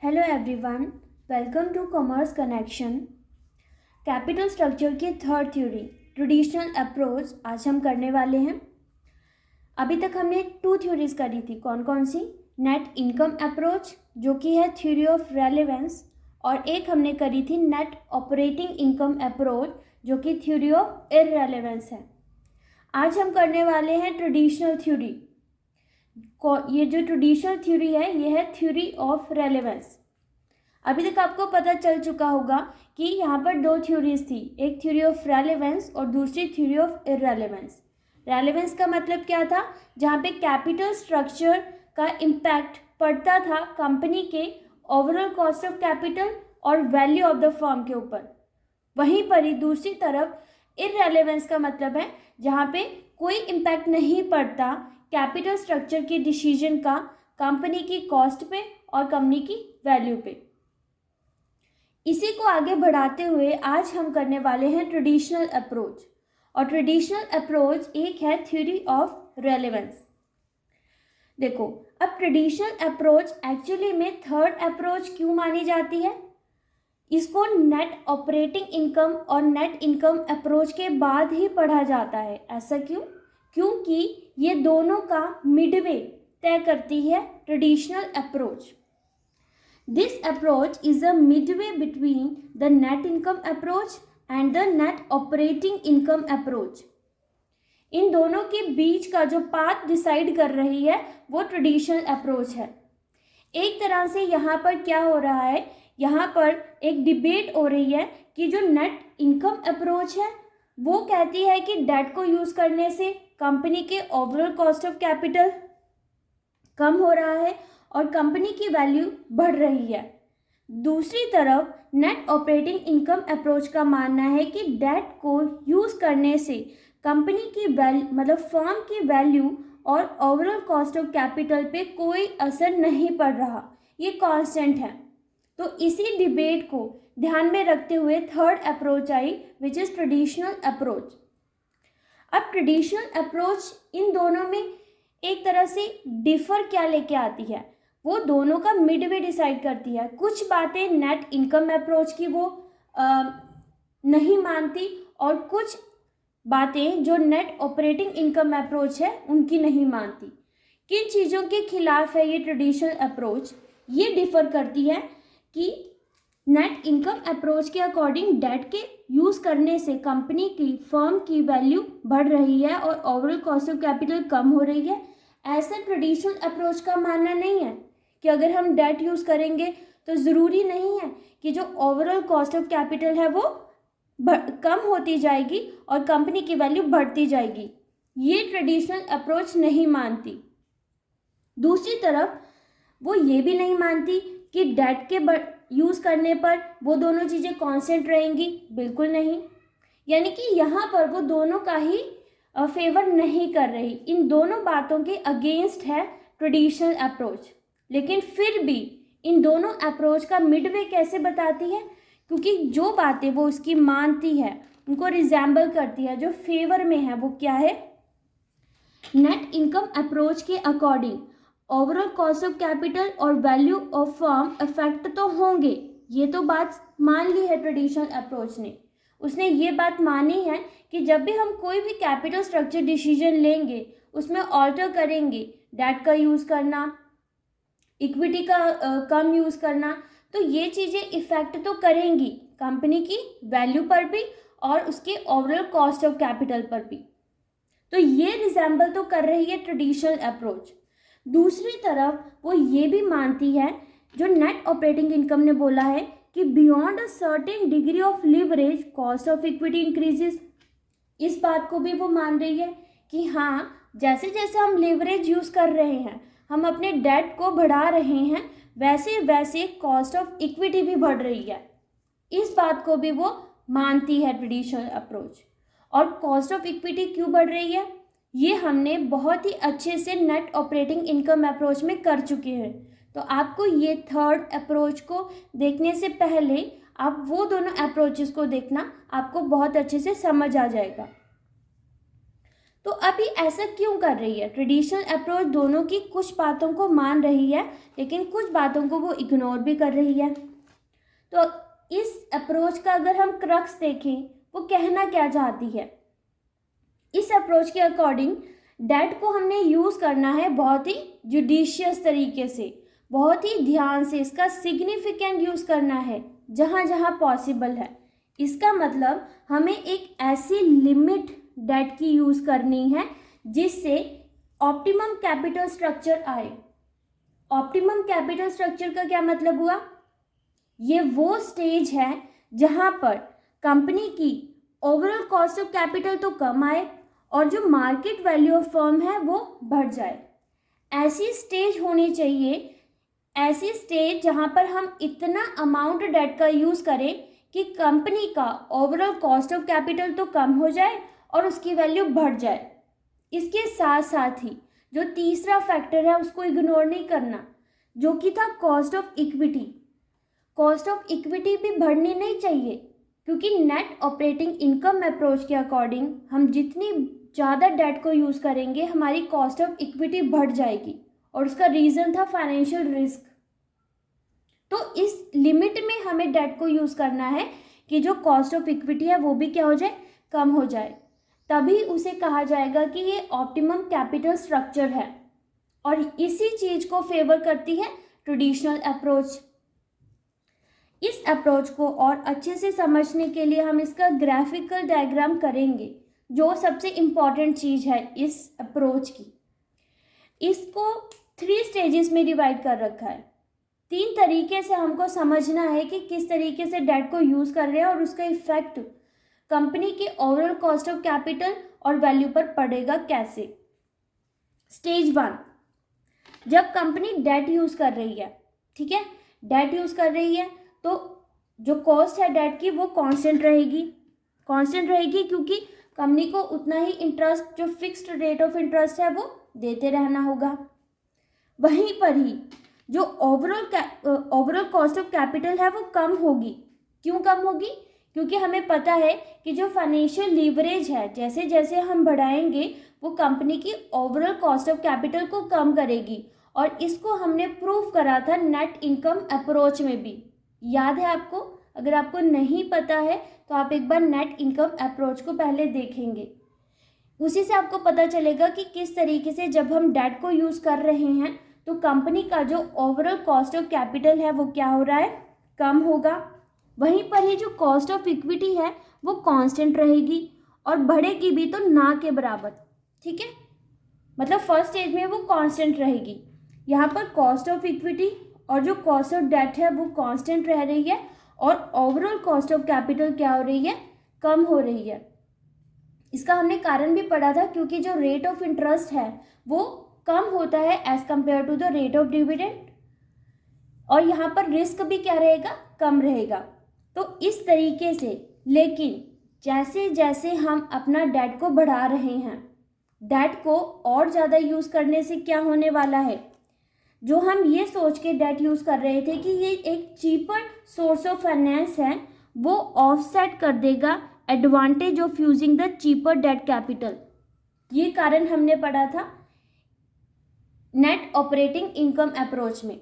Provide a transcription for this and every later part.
Hello everyone, welcome to commerce connection. Capital structure की third theory traditional approach आज हम करने वाले हैं। अभी तक हमने 2 थ्योरीज करी थी। कौन कौन सी? नेट इनकम अप्रोच जो कि है थ्योरी ऑफ रेलेवेंस, और एक हमने करी थी नेट ऑपरेटिंग इनकम अप्रोच जो कि थ्योरी ऑफ इररेलेवेंस है। आज हम करने वाले हैं ट्रेडिशनल थ्योरी। ये जो ट्रेडिशनल थ्योरी है ये है थ्योरी ऑफ रेलेवेंस। अभी तक आपको पता चल चुका होगा कि यहाँ पर 2 थ्योरीज थी, एक थ्योरी ऑफ रेलेवेंस और दूसरी थ्योरी ऑफ इररेलेवेंस। रेलेवेंस का मतलब क्या था? जहाँ पे कैपिटल स्ट्रक्चर का इम्पैक्ट पड़ता था कंपनी के ओवरऑल कॉस्ट ऑफ कैपिटल और वैल्यू ऑफ द फर्म के ऊपर। वहीं पर ही दूसरी तरफ इररेलेवेंस का मतलब है जहाँ पे कोई इम्पैक्ट नहीं पड़ता कैपिटल स्ट्रक्चर के डिसीजन का कंपनी की कॉस्ट पे और कंपनी की वैल्यू पे। इसी को आगे बढ़ाते हुए आज हम करने वाले हैं ट्रेडिशनल अप्रोच, और ट्रेडिशनल अप्रोच एक है थ्योरी ऑफ रेलेवेंस। देखो, अब ट्रेडिशनल अप्रोच एक्चुअली में थर्ड अप्रोच क्यों मानी जाती है? इसको नेट ऑपरेटिंग इनकम और नेट इनकम अप्रोच के बाद ही पढ़ा जाता है। ऐसा क्यों? क्योंकि ये दोनों का मिडवे तय करती है traditional approach. This approach is a midway between the net income approach and the net operating income approach. इन दोनों के बीच का जो पाथ डिसाइड कर रही है वो ट्रेडिशनल अप्रोच है। एक तरह से यहाँ पर क्या हो रहा है, यहाँ पर एक डिबेट हो रही है कि जो नेट इनकम अप्रोच है वो कहती है कि डेट को यूज़ करने से कंपनी के ओवरऑल कॉस्ट ऑफ कैपिटल कम हो रहा है और कंपनी की वैल्यू बढ़ रही है। दूसरी तरफ नेट ऑपरेटिंग इनकम अप्रोच का मानना है कि डेट को यूज़ करने से कंपनी की मतलब फर्म की वैल्यू और ओवरऑल कॉस्ट ऑफ कैपिटल पे कोई असर नहीं पड़ रहा, ये कांस्टेंट है। तो इसी डिबेट को ध्यान में रखते हुए third approach I which is traditional approach. अब ट्रेडिशनल अप्रोच इन दोनों में एक तरह से डिफर क्या लेके आती है, वो दोनों का मिडवे डिसाइड करती है। कुछ बातें नेट इनकम अप्रोच की वो नहीं मानती और कुछ बातें जो नेट ऑपरेटिंग इनकम अप्रोच है उनकी नहीं मानती। किन चीज़ों के खिलाफ है ये ट्रेडिशनल अप्रोच? ये डिफर करती है कि नेट इनकम अप्रोच के अकॉर्डिंग डेट के यूज़ करने से कंपनी की फर्म की वैल्यू बढ़ रही है और ओवरऑल कॉस्ट ऑफ कैपिटल कम हो रही है। ऐसा ट्रेडिशनल अप्रोच का मानना नहीं है कि अगर हम डेट यूज़ करेंगे तो ज़रूरी नहीं है कि जो ओवरऑल कॉस्ट ऑफ कैपिटल है वो कम होती जाएगी और कंपनी की वैल्यू बढ़ती जाएगी। ये ट्रेडिशनल अप्रोच नहीं मानती। दूसरी तरफ वो ये भी नहीं मानती कि डेट के यूज़ करने पर वो दोनों चीज़ें कांस्टेंट रहेंगी, बिल्कुल नहीं। यानी कि यहाँ पर वो दोनों का ही फेवर नहीं कर रही। इन दोनों बातों के अगेंस्ट है ट्रेडिशनल अप्रोच। लेकिन फिर भी इन दोनों अप्रोच का मिडवे कैसे बताती है? क्योंकि जो बातें वो उसकी मानती है, उनको रिजेंबल करती है, जो फेवर में है, वो क्या है? नेट इनकम अप्रोच के according overall cost of capital और वैल्यू ऑफ फर्म इफेक्ट तो होंगे, ये तो बात मान ली है ट्रेडिशनल अप्रोच ने। उसने ये बात मानी है कि जब भी हम कोई भी कैपिटल स्ट्रक्चर डिसीजन लेंगे उसमें ऑल्टर करेंगे, डेट का यूज़ करना, इक्विटी का कम यूज़ करना, तो ये चीज़ें इफ़ेक्ट तो करेंगी कंपनी की वैल्यू पर भी और उसके ओवरऑल कॉस्ट ऑफ कैपिटल पर भी। तो ये रिजेंबल तो कर रही है ट्रेडिशनल अप्रोच। दूसरी तरफ वो ये भी मानती है, जो नेट ऑपरेटिंग इनकम ने बोला है, कि beyond a certain degree of leverage cost of equity increases. इस बात को भी वो मान रही है कि हाँ, जैसे जैसे हम लिवरेज यूज़ कर रहे हैं, हम अपने डेट को बढ़ा रहे हैं, वैसे वैसे कॉस्ट ऑफ इक्विटी भी बढ़ रही है। इस बात को भी वो मानती है ट्रेडिशनल अप्रोच। और कॉस्ट ऑफ इक्विटी क्यों बढ़ रही है ये हमने बहुत ही अच्छे से नेट ऑपरेटिंग इनकम अप्रोच में कर चुके हैं। तो आपको ये थर्ड अप्रोच को देखने से पहले आप वो दोनों अप्रोचेस को देखना, आपको बहुत अच्छे से समझ आ जाएगा। तो अभी ऐसा क्यों कर रही है? ट्रेडिशनल अप्रोच दोनों की कुछ बातों को मान रही है, लेकिन कुछ बातों को वो इग्नोर भी कर रही है। तो इस अप्रोच का अगर हम क्रक्स देखें, वो कहना क्या चाहती है? इस अप्रोच के अकॉर्डिंग डेट को हमने यूज़ करना है बहुत ही जुडिशियस तरीके से, बहुत ही ध्यान से, इसका सिग्निफिकेंट यूज़ करना है जहाँ जहाँ पॉसिबल है। इसका मतलब हमें एक ऐसी लिमिट डेट की यूज़ करनी है जिससे ऑप्टिमम कैपिटल स्ट्रक्चर आए। ऑप्टिमम कैपिटल स्ट्रक्चर का क्या मतलब हुआ? ये वो स्टेज है जहाँ पर कंपनी की ओवरऑल कॉस्ट ऑफ कैपिटल तो कम आए और जो मार्केट वैल्यू ऑफ फर्म है वो बढ़ जाए। ऐसी स्टेज होनी चाहिए, ऐसी स्टेज जहाँ पर हम इतना अमाउंट डेट का यूज़ करें कि कंपनी का ओवरऑल कॉस्ट ऑफ कैपिटल तो कम हो जाए और उसकी वैल्यू बढ़ जाए। इसके साथ साथ ही जो तीसरा फैक्टर है उसको इग्नोर नहीं करना, जो कि था cost of equity. Cost of equity भी बढ़नी नहीं चाहिए, क्योंकि नेट ऑपरेटिंग इनकम अप्रोच के अकॉर्डिंग हम जितनी ज़्यादा डेट को यूज़ करेंगे हमारी कॉस्ट ऑफ इक्विटी बढ़ जाएगी, और उसका रीज़न था फाइनेंशियल रिस्क। तो इस लिमिट में हमें डेट को यूज़ करना है कि जो कॉस्ट ऑफ इक्विटी है वो भी क्या हो जाए, कम हो जाए, तभी उसे कहा जाएगा कि ये ऑप्टिमम कैपिटल स्ट्रक्चर है। और इसी चीज़ को फेवर करती है ट्रेडिशनल अप्रोच। इस अप्रोच को और अच्छे से समझने के लिए हम इसका ग्राफिकल डायग्राम करेंगे, जो सबसे इम्पॉर्टेंट चीज़ है इस अप्रोच की। इसको 3 स्टेजेस में डिवाइड कर रखा है। 3 तरीके से हमको समझना है कि किस तरीके से डेट को यूज़ कर रहे हैं और उसका इफेक्ट कंपनी के ओवरऑल कॉस्ट ऑफ कैपिटल और वैल्यू पर पड़ेगा कैसे। स्टेज 1, जब कंपनी डेट यूज़ कर रही है, ठीक है, डेट यूज़ कर रही है तो जो कॉस्ट है डेट की वो कांस्टेंट रहेगी। कांस्टेंट रहेगी क्योंकि कंपनी को उतना ही इंटरेस्ट, जो फिक्स्ड रेट ऑफ इंटरेस्ट है वो देते रहना होगा। वहीं पर ही जो ओवरऑल कॉस्ट ऑफ कैपिटल है वो कम होगी। क्यों कम होगी? क्योंकि हमें पता है कि जो फाइनेंशियल लीवरेज है जैसे जैसे हम बढ़ाएंगे वो कंपनी की ओवरऑल कॉस्ट ऑफ कैपिटल को कम करेगी, और इसको हमने प्रूव करा था नेट इनकम अप्रोच में भी। याद है आपको? अगर आपको नहीं पता है तो आप एक बार नेट इनकम अप्रोच को पहले देखेंगे, उसी से आपको पता चलेगा कि किस तरीके से जब हम डेट को यूज़ कर रहे हैं तो कंपनी का जो ओवरऑल कॉस्ट ऑफ कैपिटल है वो क्या हो रहा है, कम होगा। वहीं पर ही जो कॉस्ट ऑफ इक्विटी है वो कांस्टेंट रहेगी और बढ़ेगी भी तो ना के बराबर, ठीक है। मतलब फर्स्ट स्टेज में वो कांस्टेंट रहेगी। यहाँ पर कॉस्ट ऑफ इक्विटी और जो कॉस्ट ऑफ डेट है वो कांस्टेंट रह रही है और ओवरऑल कॉस्ट ऑफ कैपिटल क्या हो रही है, कम हो रही है। इसका हमने कारण भी पढ़ा था, क्योंकि जो रेट ऑफ इंटरेस्ट है वो कम होता है as compare to the rate of dividend, और यहाँ पर रिस्क भी क्या रहेगा, कम रहेगा। तो इस तरीके से, लेकिन जैसे जैसे हम अपना डेट को बढ़ा रहे हैं, डेट को और ज़्यादा यूज़ करने से क्या होने वाला है, जो हम ये सोच के डेट यूज़ कर रहे थे कि ये एक चीपर सोर्स ऑफ फाइनेंस है, वो ऑफसेट कर देगा advantage of using the cheaper debt capital. ये कारण हमने पढ़ा था नेट ऑपरेटिंग इनकम अप्रोच में,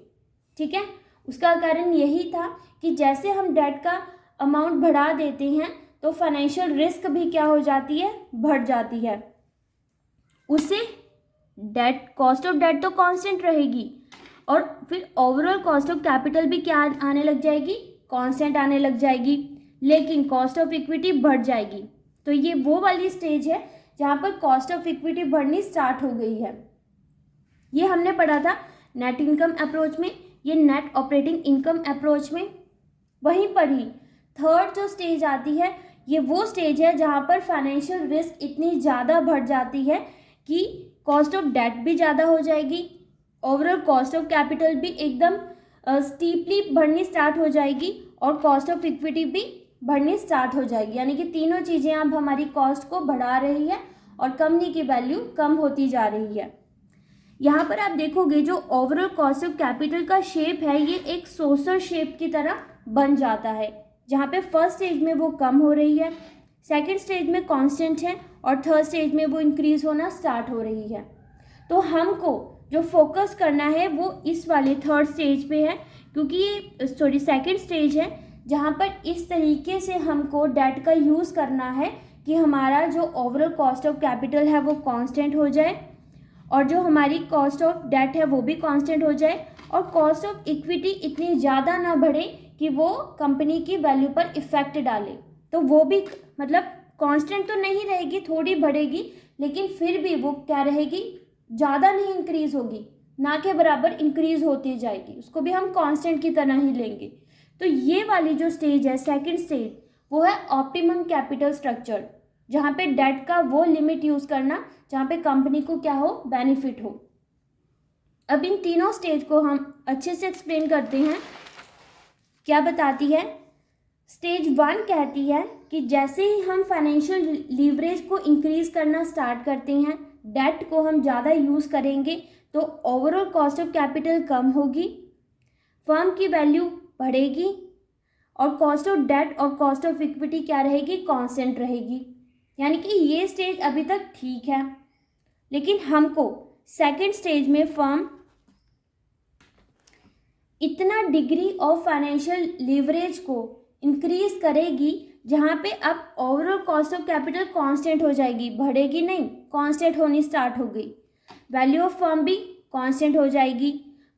ठीक है। उसका कारण यही था कि जैसे हम डेट का अमाउंट बढ़ा देते हैं तो फाइनेंशियल रिस्क भी क्या हो जाती है, बढ़ जाती है। उससे डेट, कॉस्ट ऑफ डेट तो कांस्टेंट रहेगी और फिर ओवरऑल कॉस्ट ऑफ कैपिटल भी क्या आने लग जाएगी, कांस्टेंट आने लग जाएगी, लेकिन कॉस्ट ऑफ इक्विटी बढ़ जाएगी। तो ये वो वाली स्टेज है जहाँ पर कॉस्ट ऑफ इक्विटी बढ़नी स्टार्ट हो गई है। ये हमने पढ़ा था नेट इनकम अप्रोच में, ये नेट ऑपरेटिंग इनकम अप्रोच में। वहीं पर ही थर्ड जो स्टेज आती है, ये वो स्टेज है जहाँ पर फाइनेंशियल रिस्क इतनी ज़्यादा बढ़ जाती है कि कॉस्ट ऑफ डेट भी ज़्यादा हो जाएगी, ओवरऑल कॉस्ट ऑफ कैपिटल भी एकदम स्टीपली बढ़नी स्टार्ट हो जाएगी और कॉस्ट ऑफ इक्विटी भी बढ़नी स्टार्ट हो जाएगी। यानी कि तीनों चीज़ें अब हमारी कॉस्ट को बढ़ा रही है और कंपनी की वैल्यू कम होती जा रही है। यहाँ पर आप देखोगे जो ओवरऑल कॉस्ट ऑफ कैपिटल का शेप है ये एक सोसर शेप की तरह बन जाता है, जहाँ पे फर्स्ट स्टेज में वो कम हो रही है, सेकंड स्टेज में कांस्टेंट है और थर्ड स्टेज में वो इंक्रीज़ होना स्टार्ट हो रही है। तो हमको जो फोकस करना है वो इस वाले थर्ड स्टेज पे है, क्योंकि ये सेकंड स्टेज है, जहाँ पर इस तरीके से हमको डेट का यूज़ करना है कि हमारा जो ओवरऑल कॉस्ट ऑफ कैपिटल है वो कांस्टेंट हो जाए, और जो हमारी कॉस्ट ऑफ डेट है वो भी कांस्टेंट हो जाए, और कॉस्ट ऑफ इक्विटी इतनी ज़्यादा ना बढ़े कि वो कंपनी की वैल्यू पर इफ़ेक्ट डाले। तो वो भी मतलब कांस्टेंट तो नहीं रहेगी, थोड़ी बढ़ेगी, लेकिन फिर भी वो क्या रहेगी, ज़्यादा नहीं इंक्रीज़ होगी, ना के बराबर इंक्रीज़ होती जाएगी, उसको भी हम कांस्टेंट की तरह ही लेंगे। तो ये वाली जो स्टेज है सेकंड स्टेज, वो है ऑप्टिमम कैपिटल स्ट्रक्चर, जहाँ पे डेट का वो लिमिट यूज़ करना जहाँ पे कंपनी को क्या हो, बेनिफिट हो। अब इन तीनों स्टेज को हम अच्छे से एक्सप्लेन करते हैं। क्या बताती है? स्टेज 1 कहती है कि जैसे ही हम फाइनेंशियल लीवरेज को इंक्रीज़ करना स्टार्ट करते हैं, डेट को हम ज़्यादा यूज़ करेंगे, तो ओवरऑल कॉस्ट ऑफ कैपिटल कम होगी, फर्म की वैल्यू बढ़ेगी, और कॉस्ट ऑफ डेट और कॉस्ट ऑफ इक्विटी क्या रहेगी, कांस्टेंट रहेगी। यानी कि ये स्टेज अभी तक ठीक है, लेकिन हमको सेकंड स्टेज में फर्म इतना डिग्री ऑफ फाइनेंशियल लीवरेज को इंक्रीज करेगी जहाँ पे अब overall cost of capital constant हो जाएगी, बढ़ेगी नहीं, कांस्टेंट होनी स्टार्ट हो गई। वैल्यू ऑफ फर्म भी कांस्टेंट हो जाएगी,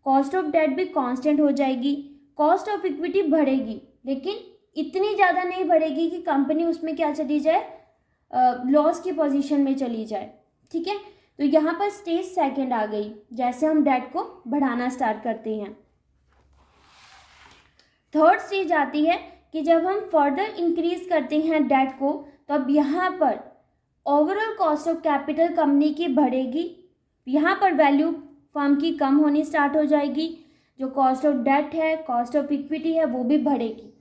कॉस्ट ऑफ डेट भी कांस्टेंट हो जाएगी, कॉस्ट ऑफ इक्विटी बढ़ेगी, लेकिन इतनी ज़्यादा नहीं बढ़ेगी कि कंपनी उसमें क्या चली जाए, लॉस की पोजीशन में चली जाए। ठीक है, तो यहाँ पर स्टेज सेकंड आ गई, जैसे हम डेट को बढ़ाना स्टार्ट करते हैं। थर्ड स्टेज आती है कि जब हम फर्दर इंक्रीज करते हैं डेट को, तो अब यहाँ पर overall cost of capital company की बढ़ेगी, यहाँ पर वैल्यू फर्म की कम होनी स्टार्ट हो जाएगी, जो कॉस्ट ऑफ डेट है, कॉस्ट ऑफ इक्विटी है, वो भी बढ़ेगी।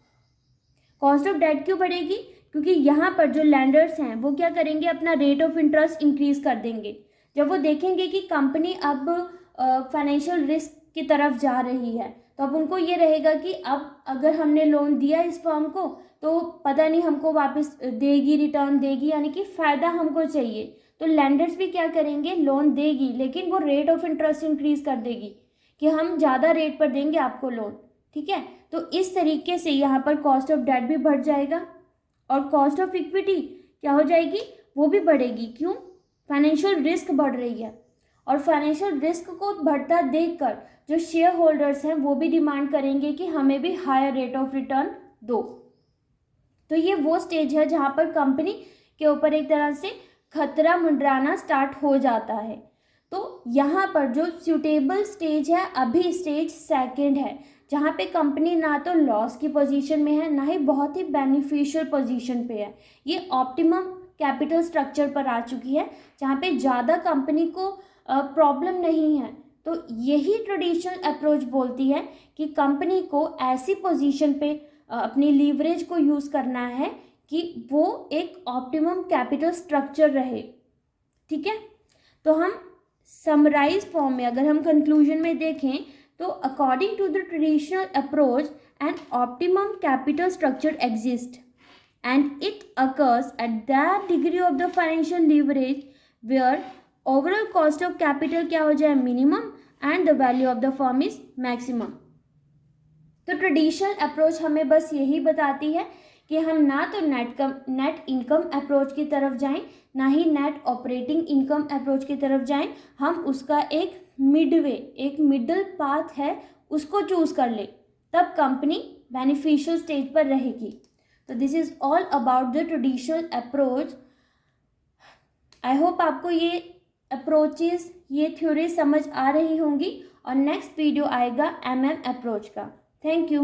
कॉस्ट ऑफ डेट क्यों बढ़ेगी? क्योंकि यहाँ पर जो लैंडर्स हैं वो क्या करेंगे, अपना रेट ऑफ इंटरेस्ट इंक्रीज कर देंगे। जब वो देखेंगे कि कंपनी अब फाइनेंशियल रिस्क की तरफ जा रही है, तो अब उनको ये रहेगा कि अब अगर हमने लोन दिया इस फर्म को, तो पता नहीं हमको वापस देगी, रिटर्न देगी, यानी कि फ़ायदा हमको चाहिए। तो लैंडर्स भी क्या करेंगे, लोन देगी, लेकिन वो रेट ऑफ इंटरेस्ट इंक्रीज कर देगी कि हम ज़्यादा रेट पर देंगे आपको लोन। ठीक है, तो इस तरीके से यहाँ पर कॉस्ट ऑफ डेट भी बढ़ जाएगा, और कॉस्ट ऑफ इक्विटी क्या हो जाएगी, वो भी बढ़ेगी। क्यों? फाइनेंशियल रिस्क बढ़ रही है, और फाइनेंशियल रिस्क को बढ़ता देखकर जो शेयर होल्डर्स हैं वो भी डिमांड करेंगे कि हमें भी हायर रेट ऑफ रिटर्न दो। तो ये वो स्टेज है जहाँ पर कंपनी के ऊपर एक तरह से खतरा मंडराना स्टार्ट हो जाता है। तो यहाँ पर जो सूटेबल स्टेज है अभी स्टेज सेकंड है, जहाँ पे कंपनी ना तो लॉस की पोजीशन में है, ना ही बहुत ही बेनिफिशियल पोजीशन पे है। ये ऑप्टिमम कैपिटल स्ट्रक्चर पर आ चुकी है, जहाँ पे ज़्यादा कंपनी को प्रॉब्लम नहीं है। तो यही ट्रेडिशनल अप्रोच बोलती है कि कंपनी को ऐसी पोजीशन पे अपनी लीवरेज को यूज़ करना है कि वो एक ऑप्टिमम कैपिटल स्ट्रक्चर रहे। ठीक है, तो हम समराइज फॉर्म में अगर हम कंक्लूजन में देखें, तो according to the traditional approach an optimum capital structure exist and it occurs at that degree of the financial leverage where overall cost of capital क्या हो जाए, minimum, and the value of the firm is maximum। तो traditional approach हमें बस यही बताती है कि हम ना तो नेट इनकम अप्रोच की तरफ जाएं, ना ही नेट ऑपरेटिंग इनकम अप्रोच की तरफ जाएं, हम उसका एक मिडवे, एक मिडल पाथ है, उसको चूज कर ले, तब कंपनी बेनिफिशियल स्टेज पर रहेगी। तो this is all about the traditional approach. I hope आपको ये अप्रोचेस, ये थ्योरी समझ आ रही होंगी, और नेक्स्ट वीडियो आएगा MM अप्रोच का। Thank you.